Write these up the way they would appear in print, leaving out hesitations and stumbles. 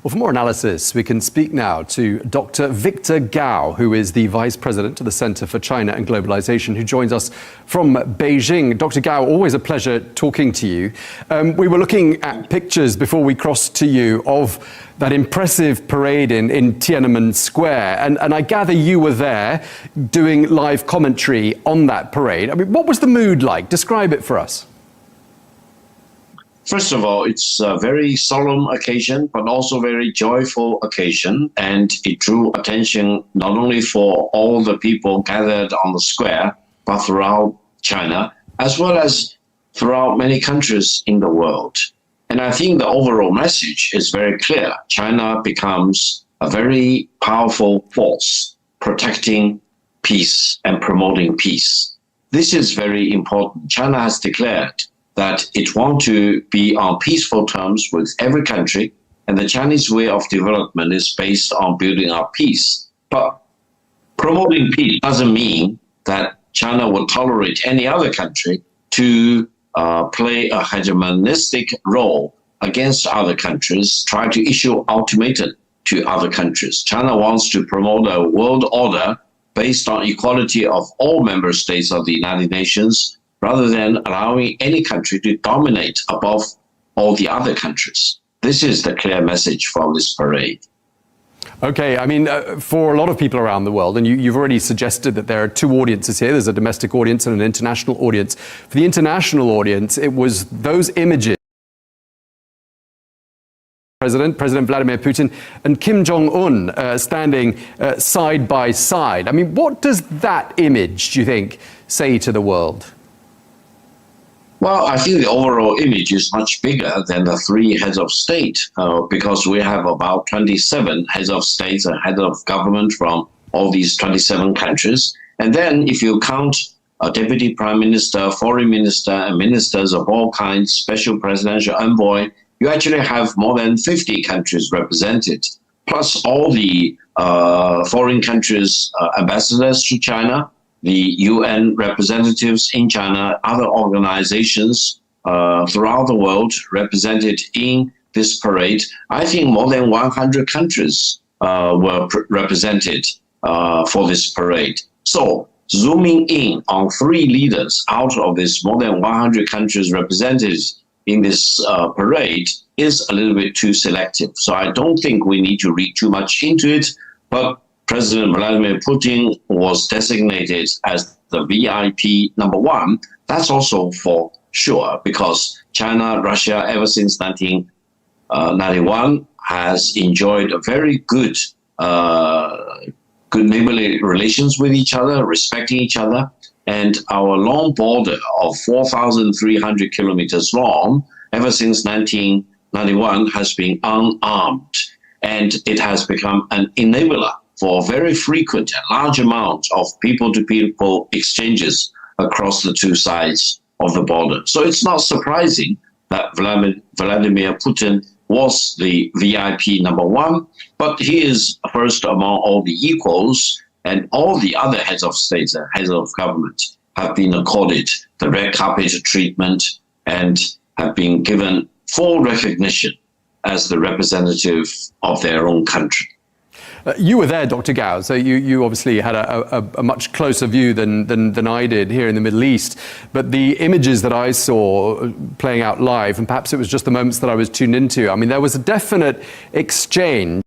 Well, for more analysis, we can speak now to Dr. Victor Gao, who is the Vice President of the Center for China and Globalization, who joins us from Beijing. Dr. Gao, always a pleasure talking to you. We were looking at pictures before we crossed to you of that impressive parade in Tiananmen Square, and I gather you were there doing live commentary on that parade. I mean, what was the mood like? Describe it for us. First of all, it's a very solemn occasion, but also very joyful occasion. And it drew attention not only for all the people gathered on the square, but throughout China, as well as throughout many countries in the world. And I think the overall message is very clear. China becomes a very powerful force, protecting peace and promoting peace. This is very important. China has declared that it wants to be on peaceful terms with every country, and the Chinese way of development is based on building up peace. But promoting peace doesn't mean that China will tolerate any other country to play a hegemonistic role against other countries, try to issue ultimatum to other countries. China wants to promote a world order based on equality of all member states of the United Nations, rather than allowing any country to dominate above all the other countries. This is the clear message from this parade. Okay, I mean, for a lot of people around the world, and you've already suggested that there are two audiences here, there's a domestic audience and an international audience. For the international audience, it was those images, President Vladimir Putin and Kim Jong-un standing side by side. I mean, what does that image, do you think, say to the world? Well, I think the overall image is much bigger than the three heads of state, because we have about 27 heads of states and heads of government from all these 27 countries. And then if you count a deputy prime minister, foreign minister, and ministers of all kinds, special presidential envoy, you actually have more than 50 countries represented, plus all the foreign countries' ambassadors to China, the UN representatives in China, other organizations throughout the world represented in this parade. I think more than 100 countries were represented for this parade. So zooming in on three leaders out of this more than 100 countries represented in this parade is a little bit too selective. So I don't think we need to read too much into it, but President Vladimir Putin was designated as the VIP number one. That's also for sure, because China, Russia, ever since 1991, has enjoyed a very good neighborly relations with each other, respecting each other. And our long border of 4,300 kilometers long, ever since 1991, has been unarmed. And it has become an enabler for very frequent and large amounts of people-to-people exchanges across the two sides of the border. So it's not surprising that Vladimir Putin was the VIP number one, but he is first among all the equals, and all the other heads of states and heads of government have been accorded the red carpet treatment and have been given full recognition as the representative of their own country. You were there, Dr. Gao, so you obviously had a much closer view than I did here in the Middle East. But the images that I saw playing out live, and perhaps it was just the moments that I was tuned into, I mean, there was a definite exchange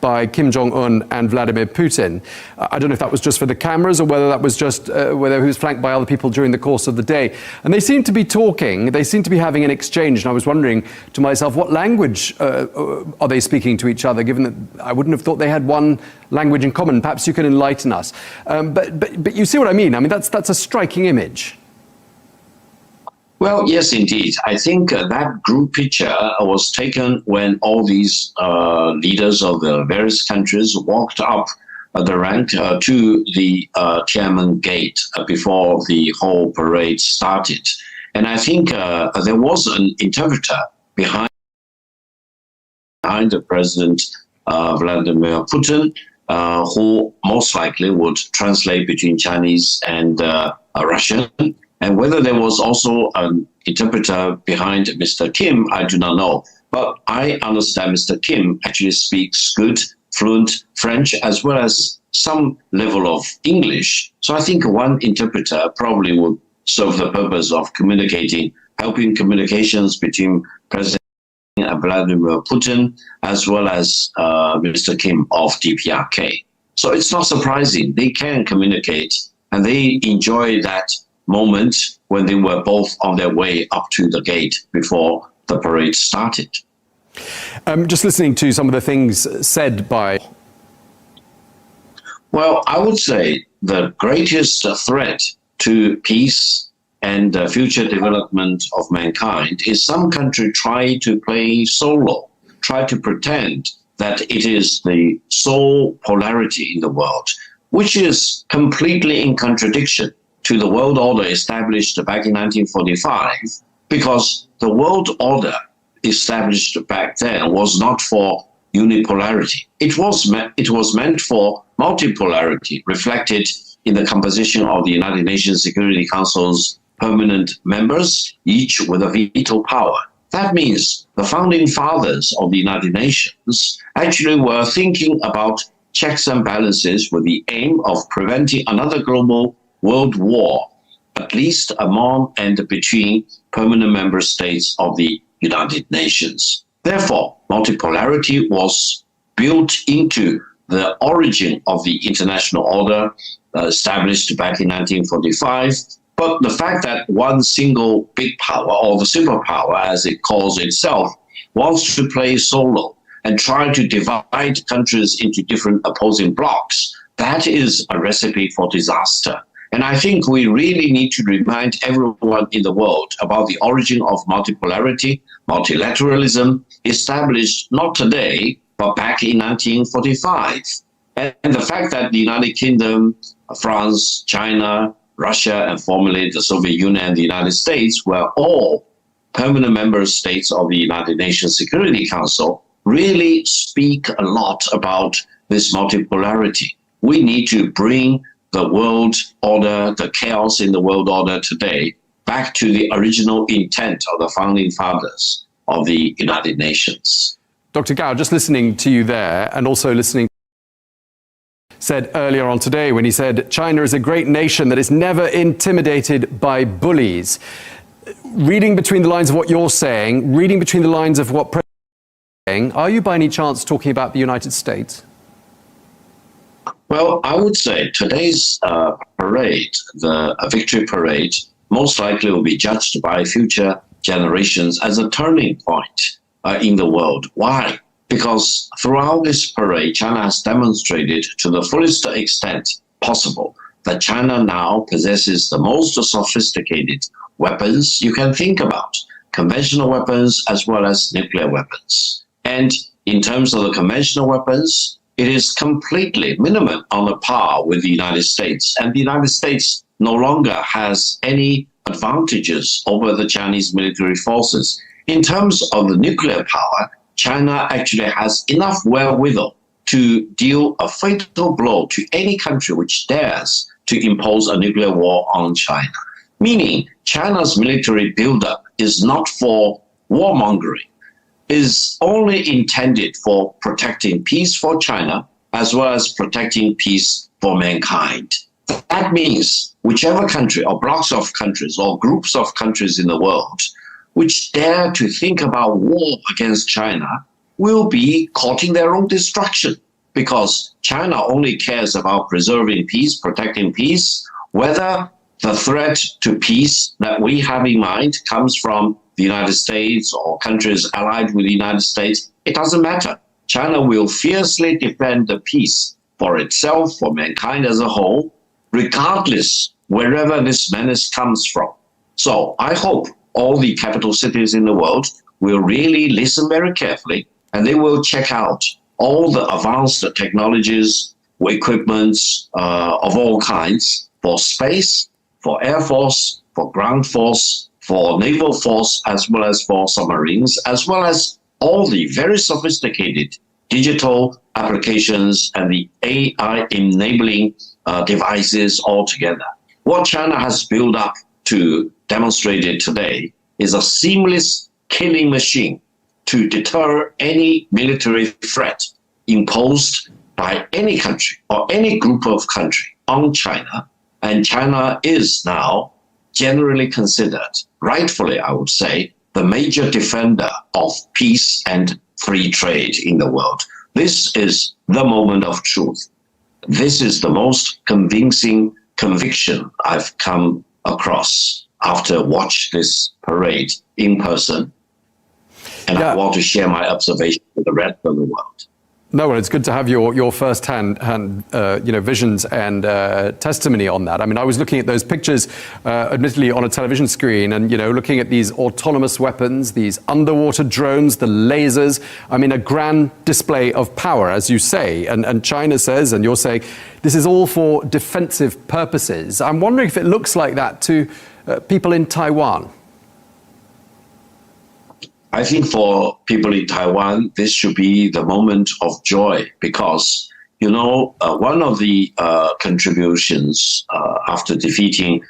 by Kim Jong-un and Vladimir Putin. I don't know if that was just for the cameras or whether that was just whether he was flanked by other people during the course of the day. And they seemed to be talking, they seemed to be having an exchange, and I was wondering to myself, what language are they speaking to each other, given that I wouldn't have thought they had one language in common. Perhaps you can enlighten us. But you see what I mean? I mean, that's a striking image. Well, yes, indeed. I think that group picture was taken when all these leaders of the various countries walked up the rank to the Tiananmen Gate before the whole parade started. And I think there was an interpreter behind the President Vladimir Putin, who most likely would translate between Chinese and Russian. And whether there was also an interpreter behind Mr. Kim, I do not know. But I understand Mr. Kim actually speaks good, fluent French, as well as some level of English. So I think one interpreter probably would serve the purpose of communicating, helping communications between President Vladimir Putin, as well as Mr. Kim of DPRK. So it's not surprising. They can communicate, and they enjoy that moment when they were both on their way up to the gate before the parade started. Just listening to some of the things said by... Well, I would say the greatest threat to peace and future development of mankind is some country try to play solo, try to pretend that it is the sole polarity in the world, which is completely in contradiction to the world order established back in 1945, because the world order established back then was not for unipolarity. It was meant for multipolarity, reflected in the composition of the United Nations Security Council's permanent members, each with a veto power. That means the founding fathers of the United Nations actually were thinking about checks and balances with the aim of preventing another global world war, at least among and between permanent member states of the United Nations. Therefore, multipolarity was built into the origin of the international order established back in 1945. But the fact that one single big power, or the superpower as it calls itself, wants to play solo and try to divide countries into different opposing blocs, that is a recipe for disaster. And I think we really need to remind everyone in the world about the origin of multipolarity, multilateralism, established not today, but back in 1945. And the fact that the United Kingdom, France, China, Russia, and formerly the Soviet Union and the United States were all permanent member states of the United Nations Security Council really speak a lot about this multipolarity. We need to bring the world order, the chaos in the world order today, back to the original intent of the founding fathers of the United Nations. Dr. Gao, just listening to you there, and also listening said earlier on today when he said China is a great nation that is never intimidated by bullies. Reading between the lines of what you're saying, reading between the lines of what President is saying, are you by any chance talking about the United States? Well, I would say today's parade, the victory parade, most likely will be judged by future generations as a turning point in the world. Why? Because throughout this parade, China has demonstrated to the fullest extent possible that China now possesses the most sophisticated weapons you can think about, conventional weapons as well as nuclear weapons. And in terms of the conventional weapons, it is completely minimum on a par with the United States. And the United States no longer has any advantages over the Chinese military forces. In terms of the nuclear power, China actually has enough wherewithal to deal a fatal blow to any country which dares to impose a nuclear war on China. Meaning, China's military buildup is not for warmongering, is only intended for protecting peace for China as well as protecting peace for mankind. That means whichever country or blocks of countries or groups of countries in the world which dare to think about war against China will be courting their own destruction, because China only cares about preserving peace, protecting peace, whether the threat to peace that we have in mind comes from the United States or countries allied with the United States. It doesn't matter. China will fiercely defend the peace for itself, for mankind as a whole, regardless wherever this menace comes from. So I hope all the capital cities in the world will really listen very carefully, and they will check out all the advanced technologies, equipments of all kinds for space, for air force, for ground force, for naval force, as well as for submarines, as well as all the very sophisticated digital applications and the AI enabling devices altogether. What China has built up to demonstrate it today, is a seamless killing machine to deter any military threat imposed by any country or any group of country on China. And China is now generally considered, rightfully I would say, the major defender of peace and free trade in the world. This is the moment of truth. This is the most convincing conviction I've come across after watch this parade in person. And I want to share my observation with the rest of the world. No, well, it's good to have your first-hand visions and testimony on that. I mean, I was looking at those pictures, admittedly, on a television screen, and looking at these autonomous weapons, these underwater drones, the lasers. I mean, a grand display of power, as you say. And China says, and you're saying, this is all for defensive purposes. I'm wondering if it looks like that to people in Taiwan. I think for people in Taiwan, this should be the moment of joy because, one of the contributions after defeating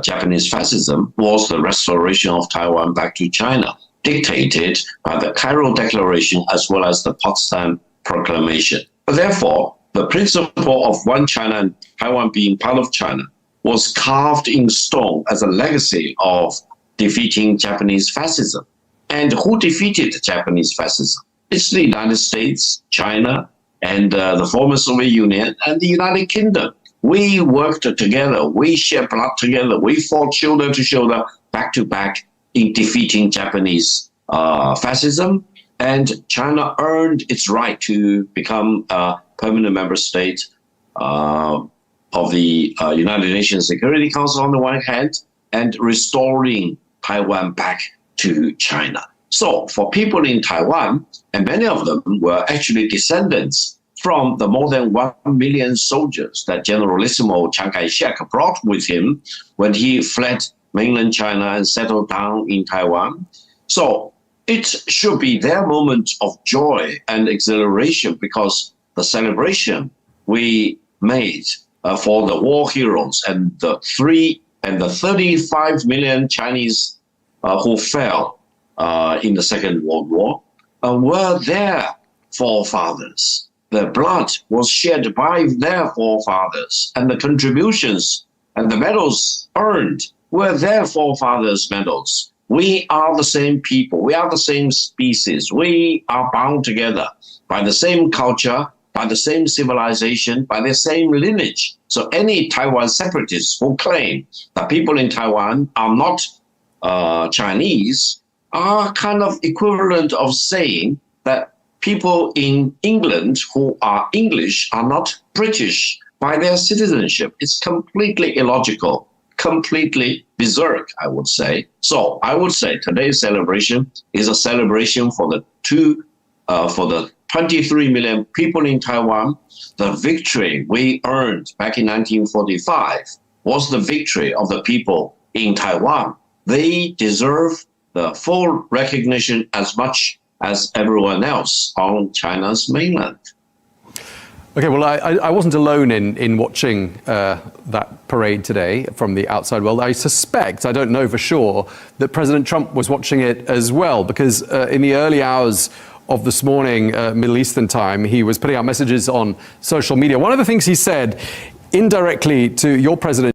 Japanese fascism was the restoration of Taiwan back to China, dictated by the Cairo Declaration as well as the Potsdam Proclamation. But therefore, the principle of one China and Taiwan being part of China was carved in stone as a legacy of defeating Japanese fascism. And who defeated Japanese fascism? It's the United States, China, and the former Soviet Union, and the United Kingdom. We worked together. We shed blood together. We fought shoulder to shoulder, back to back in defeating Japanese fascism. And China earned its right to become a permanent member state of the United Nations Security Council on the one hand, and restoring Taiwan back to China. So for people in Taiwan, and many of them were actually descendants from the more than 1 million soldiers that Generalissimo Chiang Kai-shek brought with him when he fled mainland China and settled down in Taiwan. So it should be their moment of joy and exhilaration because the celebration we made for the war heroes and the 35 million Chinese who fell in the Second World War were their forefathers. Their blood was shed by their forefathers, and the contributions and the medals earned were their forefathers' medals. We are the same people. We are the same species. We are bound together by the same culture, by the same civilization, by the same lineage. So any Taiwan separatists who claim that people in Taiwan are not Chinese are kind of equivalent of saying that people in England who are English are not British by their citizenship. It's completely illogical, completely berserk, I would say. So I would say today's celebration is a celebration for the 23 million people in Taiwan. The victory we earned back in 1945 was the victory of the people in Taiwan. They deserve the full recognition as much as everyone else on China's mainland. Okay, well, I wasn't alone in watching that parade today from the outside world. I suspect, I don't know for sure, that President Trump was watching it as well, because in the early hours of this morning, Middle Eastern time, he was putting out messages on social media. One of the things he said indirectly to your president,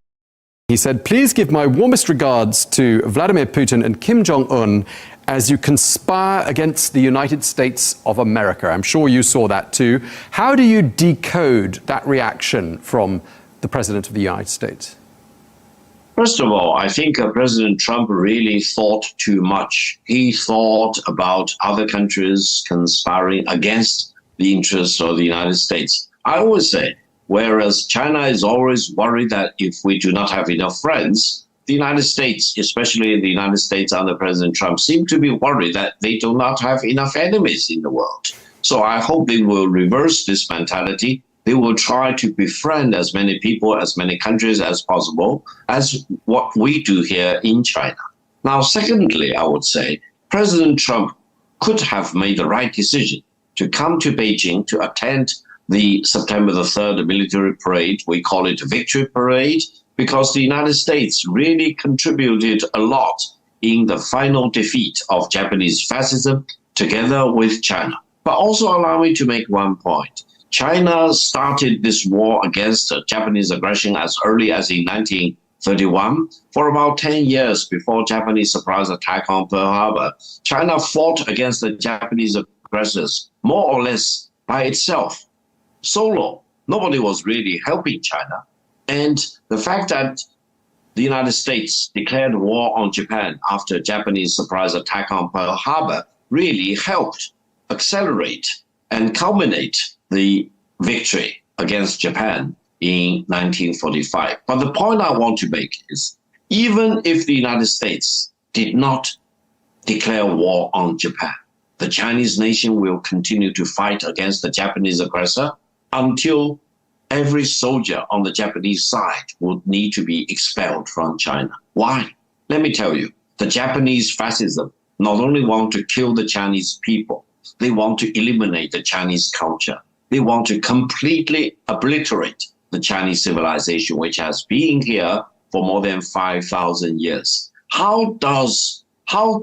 he said, "Please give my warmest regards to Vladimir Putin and Kim Jong-un as you conspire against the United States of America." I'm sure you saw that too. How do you decode that reaction from the President of the United States? First of all, I think President Trump really thought too much. He thought about other countries conspiring against the interests of the United States. I always say, whereas China is always worried that if we do not have enough friends, the United States, especially the United States under President Trump, seem to be worried that they do not have enough enemies in the world. So I hope they will reverse this mentality. They will try to befriend as many people, as many countries as possible, as what we do here in China. Now, secondly, I would say President Trump could have made the right decision to come to Beijing to attend the September the 3rd military parade. We call it a victory parade, because the United States really contributed a lot in the final defeat of Japanese fascism together with China. But also allow me to make one point. China started this war against Japanese aggression as early as in 1931. For about 10 years before Japanese surprise attack on Pearl Harbor, China fought against the Japanese aggressors more or less by itself, solo. Nobody was really helping China. And the fact that the United States declared war on Japan after Japanese surprise attack on Pearl Harbor really helped accelerate and culminate the victory against Japan in 1945. But the point I want to make is, even if the United States did not declare war on Japan, the Chinese nation will continue to fight against the Japanese aggressor until every soldier on the Japanese side would need to be expelled from China. Why? Let me tell you, the Japanese fascism not only want to kill the Chinese people, they want to eliminate the Chinese culture. They want to completely obliterate the Chinese civilization, which has been here for more than 5,000 years. How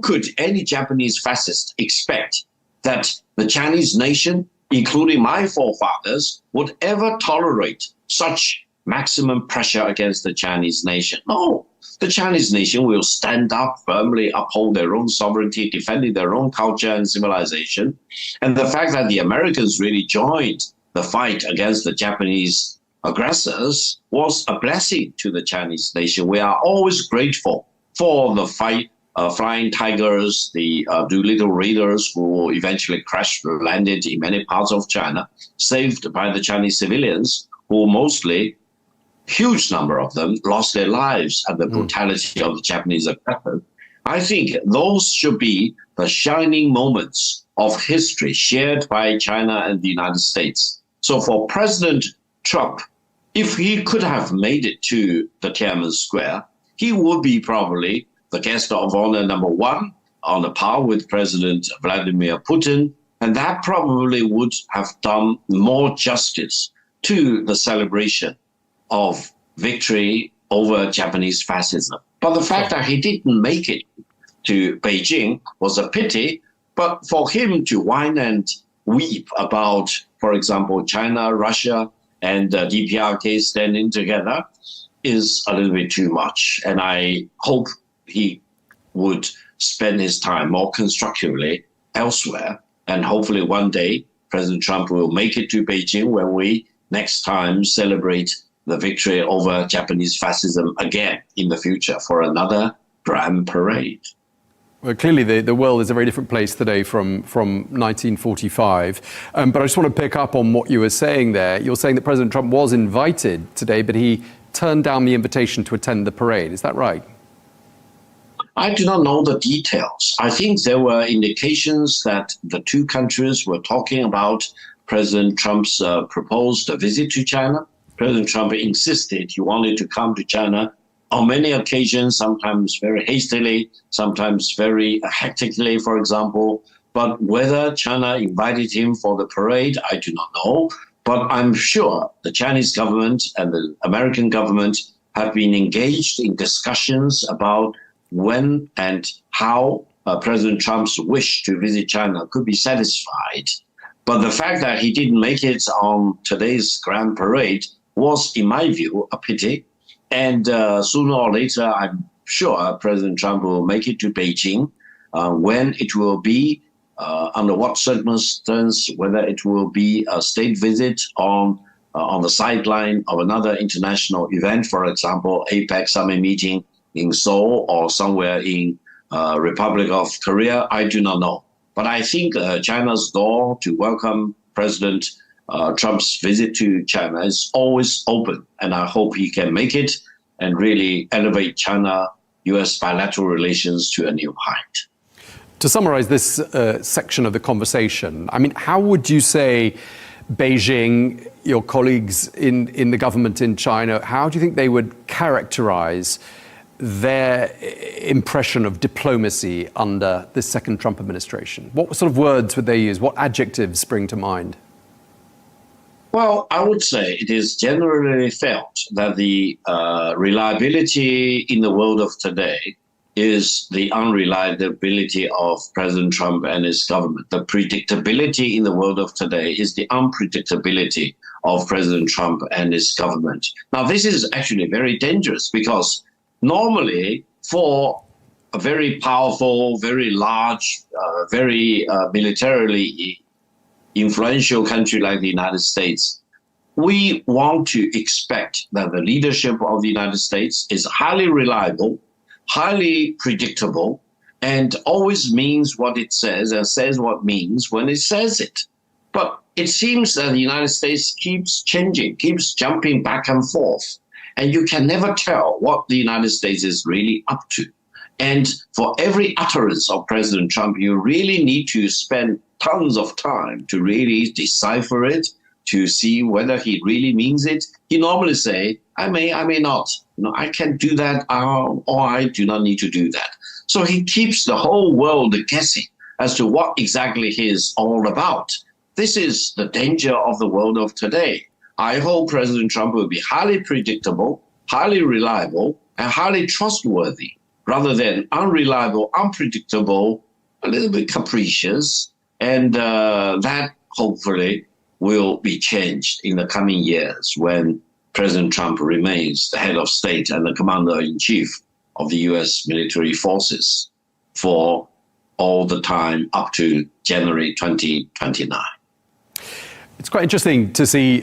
could any Japanese fascist expect that the Chinese nation, including my forefathers, would ever tolerate such maximum pressure against the Chinese nation? No, the Chinese nation will stand up firmly, uphold their own sovereignty, defending their own culture and civilization. And the fact that the Americans really joined the fight against the Japanese aggressors was a blessing to the Chinese nation. We are always grateful for the fight, flying tigers, the Doolittle Raiders who eventually landed in many parts of China, saved by the Chinese civilians who mostly, huge number of them, lost their lives at the brutality of the Japanese aggressor. I think those should be the shining moments of history shared by China and the United States. So for President Trump, if he could have made it to the Tiananmen Square, he would be probably the guest of honor number one, on a par with President Vladimir Putin, and that probably would have done more justice to the celebration of victory over Japanese fascism. But the fact that he didn't make it to Beijing was a pity, but for him to whine and weep about, for example, China, Russia, and DPRK standing together is a little bit too much. And I hope he would spend his time more constructively elsewhere. And hopefully one day, President Trump will make it to Beijing when we next time celebrate the victory over Japanese fascism again in the future for another grand parade. Well, clearly the world is a very different place today from 1945. But I just want to pick up on what you were saying there. You're saying that President Trump was invited today, but he turned down the invitation to attend the parade. Is that right? I do not know the details. I think there were indications that the two countries were talking about President Trump's proposed visit to China. President Trump insisted he wanted to come to China on many occasions, sometimes very hastily, sometimes very hectically, for example. But whether China invited him for the parade, I do not know. But I'm sure the Chinese government and the American government have been engaged in discussions about when and how President Trump's wish to visit China could be satisfied. But the fact that he didn't make it on today's grand parade was, in my view, a pity. And sooner or later, I'm sure President Trump will make it to Beijing. When it will be, under what circumstance, whether it will be a state visit on the sideline of another international event, for example, APEC summit meeting in Seoul or somewhere in Republic of Korea, I do not know. But I think China's door to welcome President Trump's visit to China is always open, and I hope he can make it and really elevate China-US bilateral relations to a new height. To summarize this section of the conversation, I mean, how would you say Beijing, your colleagues in the government in China, how do you think they would characterize their impression of diplomacy under this second Trump administration? What sort of words would they use? What adjectives spring to mind? Well, I would say it is generally felt that the reliability in the world of today is the unreliability of President Trump and his government. The predictability in the world of today is the unpredictability of President Trump and his government. Now, this is actually very dangerous because normally for a very powerful, very large, very militarily influential country like the United States, we want to expect that the leadership of the United States is highly reliable, highly predictable, and always means what it says and says what it means when it says it. But it seems that the United States keeps changing, keeps jumping back and forth, and you can never tell what the United States is really up to. And for every utterance of President Trump, you really need to spend tons of time to really decipher it, to see whether he really means it. He normally say, I may not. I can do that, or I do not need to do that. So he keeps the whole world guessing as to what exactly he is all about. This is the danger of the world of today. I hope President Trump will be highly predictable, highly reliable, and highly trustworthy, rather than unreliable, unpredictable, a little bit capricious, and that hopefully will be changed in the coming years when President Trump remains the head of state and the commander-in-chief of the U.S. military forces for all the time up to January 2029. It's quite interesting to see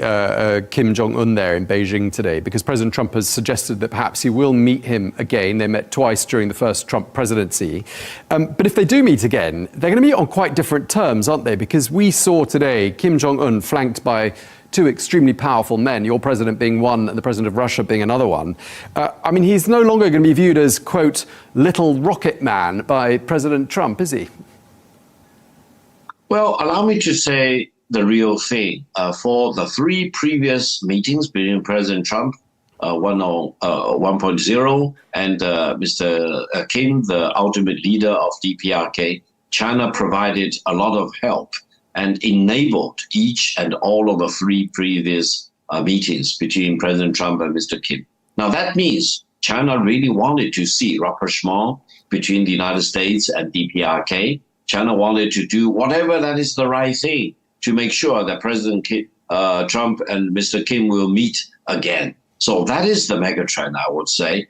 Kim Jong-un there in Beijing today, because President Trump has suggested that perhaps he will meet him again. They met twice during the first Trump presidency. But if they do meet again, they're going to meet on quite different terms, aren't they? Because we saw today Kim Jong-un flanked by two extremely powerful men, your president being one and the president of Russia being another one. I mean, he's no longer going to be viewed as, quote, little rocket man by President Trump, is he? Well, allow me to say the real thing. For the three previous meetings between President Trump, 1.0, and Mr. Kim, the ultimate leader of DPRK, China provided a lot of help and enabled each and all of the three previous meetings between President Trump and Mr. Kim. Now that means China really wanted to see rapprochement between the United States and DPRK. China wanted to do whatever that is the right thing to make sure that President Trump and Mr. Kim will meet again. So that is the mega trend, I would say.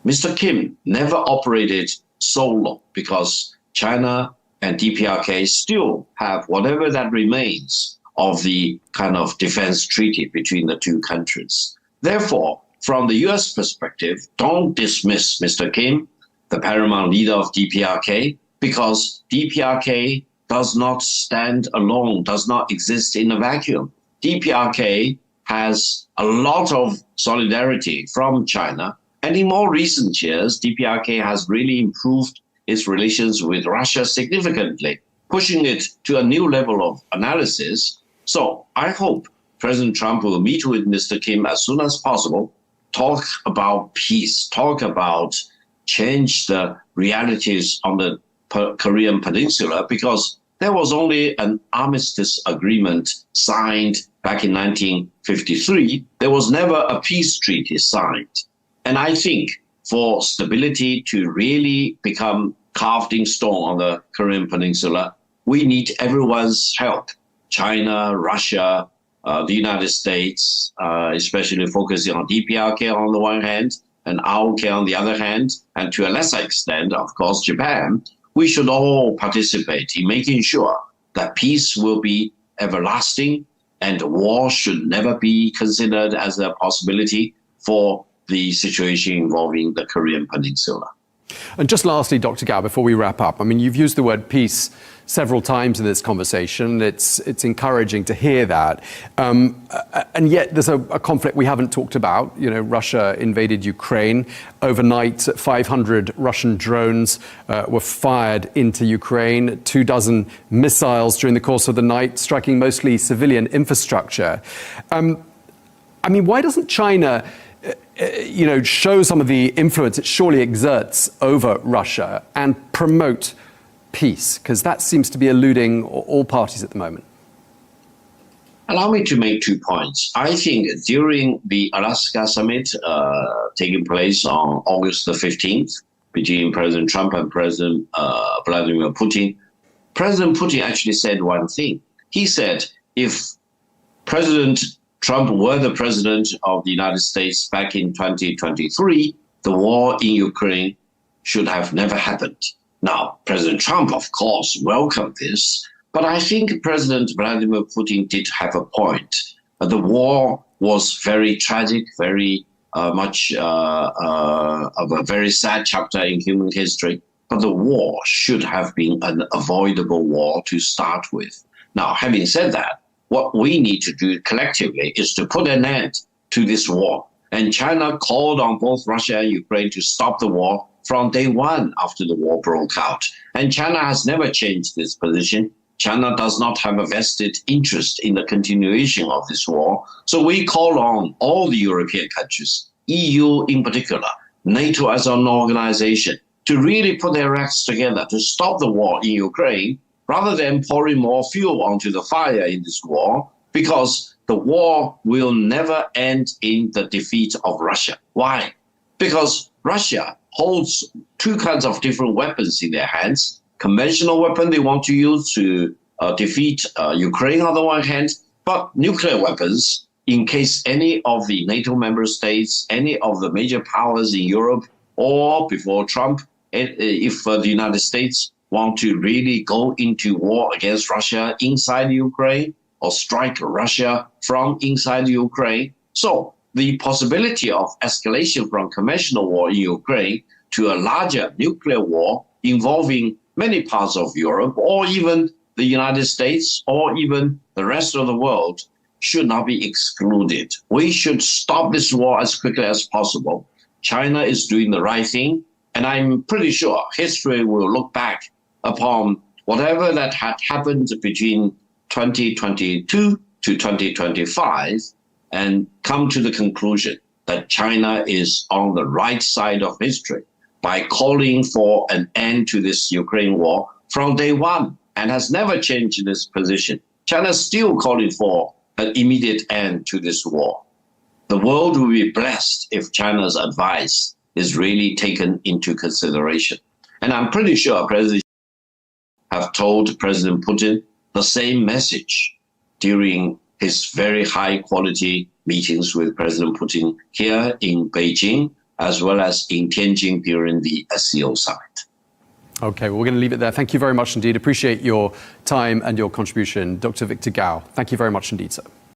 Mr. Kim never operated solo because China and DPRK still have whatever that remains of the kind of defense treaty between the two countries. Therefore, from the US perspective, don't dismiss Mr. Kim, the paramount leader of DPRK, because DPRK does not stand alone, does not exist in a vacuum. DPRK has a lot of solidarity from China. And in more recent years, DPRK has really improved its relations with Russia significantly, pushing it to a new level of analysis. So I hope President Trump will meet with Mr. Kim as soon as possible, talk about peace, talk about change the realities on the Korean Peninsula, because there was only an armistice agreement signed back in 1953. There was never a peace treaty signed. And I think for stability to really become carved in stone on the Korean Peninsula, we need everyone's help. China, Russia, the United States, especially focusing on DPRK on the one hand, and AOK on the other hand, and to a lesser extent, of course, Japan. We should all participate in making sure that peace will be everlasting and war should never be considered as a possibility for the situation involving the Korean Peninsula. And just lastly, Dr. Gao, before we wrap up, I mean, you've used the word peace several times in this conversation. It's encouraging to hear that. And yet there's a conflict we haven't talked about. You know, Russia invaded Ukraine. Overnight, 500 Russian drones were fired into Ukraine, 24 missiles during the course of the night, striking mostly civilian infrastructure. I mean, why doesn't China show some of the influence it surely exerts over Russia and promote peace? Because that seems to be eluding all parties at the moment. Allow me to make 2 points. I think during the Alaska summit taking place on August the 15th between President Trump and President Vladimir Putin, President Putin actually said one thing. He said if President Trump were the president of the United States back in 2023, the war in Ukraine should have never happened. Now, President Trump, of course, welcomed this, but I think President Vladimir Putin did have a point. The war was very tragic, very much of a very sad chapter in human history, but the war should have been an avoidable war to start with. Now, having said that, what we need to do collectively is to put an end to this war. And China called on both Russia and Ukraine to stop the war from day one after the war broke out. And China has never changed this position. China does not have a vested interest in the continuation of this war. So we call on all the European countries, EU in particular, NATO as an organization, to really put their acts together to stop the war in Ukraine, rather than pouring more fuel onto the fire in this war, because the war will never end in the defeat of Russia. Why? Because Russia holds two kinds of different weapons in their hands. Conventional weapon they want to use to defeat Ukraine on the one hand, but nuclear weapons in case any of the NATO member states, any of the major powers in Europe, or before Trump, if the United States want to really go into war against Russia inside Ukraine or strike Russia from inside Ukraine. So the possibility of escalation from conventional war in Ukraine to a larger nuclear war involving many parts of Europe or even the United States or even the rest of the world should not be excluded. We should stop this war as quickly as possible. China is doing the right thing, and I'm pretty sure history will look back upon whatever that had happened between 2022 to 2025 and come to the conclusion that China is on the right side of history by calling for an end to this Ukraine war from day one and has never changed this position. China is still calling for an immediate end to this war. The world will be blessed if China's advice is really taken into consideration. And I'm pretty sure President have told President Putin the same message during his very high quality meetings with President Putin here in Beijing, as well as in Tianjin during the SCO summit. Okay, well, we're going to leave it there. Thank you very much indeed. Appreciate your time and your contribution, Dr. Victor Gao. Thank you very much indeed, sir.